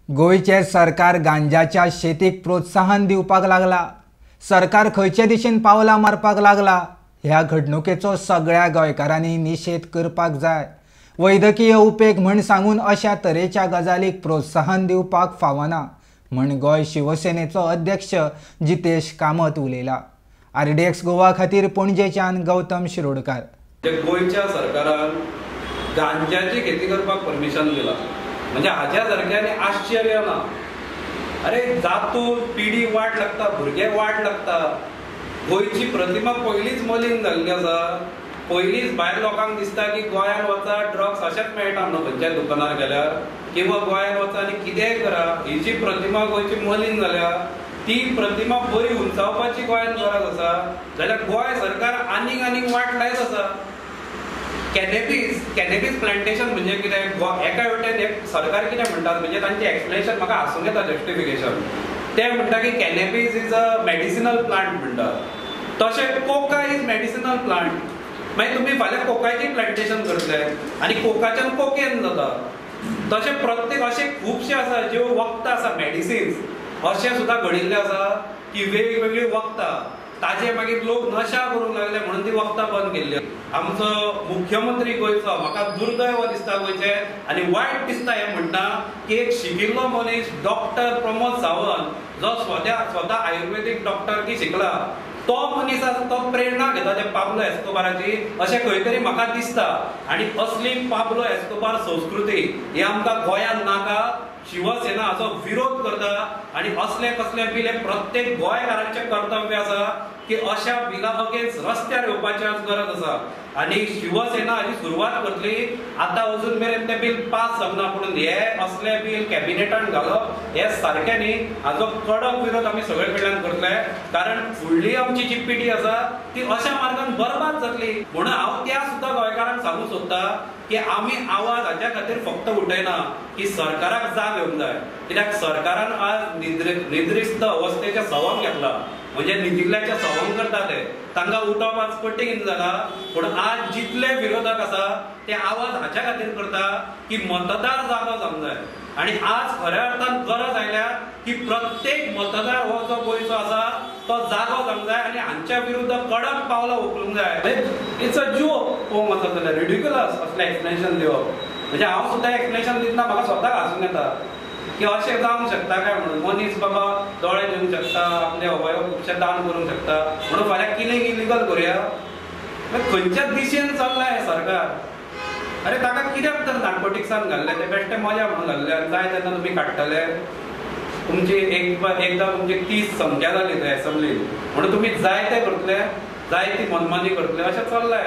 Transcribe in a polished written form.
गोयचे सरकार गांजाच्या शेतीक प्रोत्साहन दिवपाक लागला। सरकार खंयचे दिशेन पावलां मारपाक लागला ह्या घडणुकेचो सगळ्या गोंयकारांनी निशेध करपाक जाय। वैद्यकीय उपेग म्हण सांगून अशा तरेच्या गजालीक प्रोत्साहन दिवपाक फावना म्हण गोंय शिवसेनेचो अध्यक्ष जितेश कामत उलयला। RDX गोवा खातीर पणजेच्यान गौतम शिरोडकार। गोयच्या सरकारान गांजाची खेती करपाक परमिशन दिला म्हणजे हाज्या सारक्याने आश्चर्य ना। अरे जातून पिढी वाट लागता, भुरगे वाट लागता। गोयची प्रतिमा पयलीच मलीन जाल्ली आसा। पयलीच भायर लोकांक दिसता की गोंयान वचा ड्रग्स अशेंच मेळटा न्हू खंयच्याय दुकानार गेल्यार, किंवा गोंयान वचा आनी कितेंय करा। ही जी प्रतिमा गोंयची मलीन जाल्या ती प्रतिमा बरी उंचावपाची गोंयान गरज आसा जाल्यार गोंय सरकार आनीक वाट लायत आसा। कॅनॅबिस प्लांटेशन म्हणजे कितें? एका वटेन एक सरकार कितें म्हणटात म्हणजे तांचे एक्सप्लेनेशन म्हाका आसूंक येता जस्टिफिकेशन। ते म्हणटा की cannabis is a medicinal plant म्हणटात। तशें कोका इज मेडिसिनल प्लांट। मागीर तुमी फाल्यां कोकाचें प्लांटेशन करतले आनी कोकाच्यान कोकेन जाता। तशें प्रत्येक अशें खुबशे आसा ज्यो वखदां आसा, मेडिसिन्स अशें सुद्दां घडिल्ले आसा की वेगवेगळी वखदां ताजे मागीर लोक नशा करूंक लागले म्हणून ती वखदां बंद केल्ली। आमचो मुख्यमंत्री गोंयचो म्हाका दुर्दैव दिसता गोंयचे आनी वायट दिसता हें म्हणटा की एक शिकिल्लो मनीस डॉक्टर प्रमोद सावंत जो स्वता आयुर्वेदीक डॉक्टर की शिकला, तो मनीस आसा तो प्रेरणा घेता त्या पाब्लो एस्कोबाराची अशें खंय तरी म्हाका दिसता। आनी असली पाब्लो एस्कोबार संस्कृती ही आमकां गोंयांत नाका। शिवसेना हाचो विरोध करता आनी असले कसले बिल हे प्रत्येक गोंयकारांचे कर्तव्य आसा की अशा बिला अगेन्स्ट रस्त्यार येवपाची आज गरज आसा। आनी शिवसेना हाची सुरवात करतली। आतां अजून मेरेन ते बिल पास जावना, पूण हे असले बिल कॅबिनेटान घालप हे सारकें न्ही। हाचो कडक विरोध आमी सगळे कडल्यान करतले, कारण फुडली आमची जी पिढी आसा ती अशा मार्गान बरबाद जातली। म्हणून हांव त्या सुद्दां गोंयकारांक सांगूंक सोदता की आमी आवाज हाच्या खातीर फक्त उठयना की सरकाराक जाग येवंक जाय। कित्याक सरकारान आज निद्रिस्त अवस्थेचे सवंग घेतला, म्हणजे न्हिदिल्ल्याचे सवंग करता तांकां उठप आज कठीण जाला। पूण आज जितले विरोधक आसा ते आवाज हाच्या खातीर करता की मतदार जागो जावंक जाय। आनी आज खऱ्या अर्थान गरज आयल्या की प्रत्येक मतदार हो जो गोंयचो आसा तो जागो जावंक जाय आनी हांच्या विरुद्ध कडक पावलां उखलूंक जाय। इट्स अ जोक पळोवंक वचत जाल्यार रिडिक्युलस असलें एक्सप्लेनेशन दिवप। म्हणजे हांव सुद्दां एक्सप्लेनेशन दितना म्हाका स्वताक हांसूंक येता की अशें जावंक शकता काय म्हणून। मनीस बाबा दोळे दिवंक शकता, आपले अवयव खुबशे दान करूंक शकता, म्हणून फाल्यां किलिंग इलिगल करुया? खंयच्या दिशेन चल्लां हें सरकार? अरे ताका कित्याक तर नार्कोटिक्सान घाल्ले? ते बेश्टे मजा म्हणून घाल्ले आनी जाय तेन्ना तुमी काडटले। तुमची एकदां तुमची 30 संख्या जाली थंय एसेंब्लीन म्हणून तुमी जाय ते करतले, जाय ती मनमानी करतले, अशें चल्लां।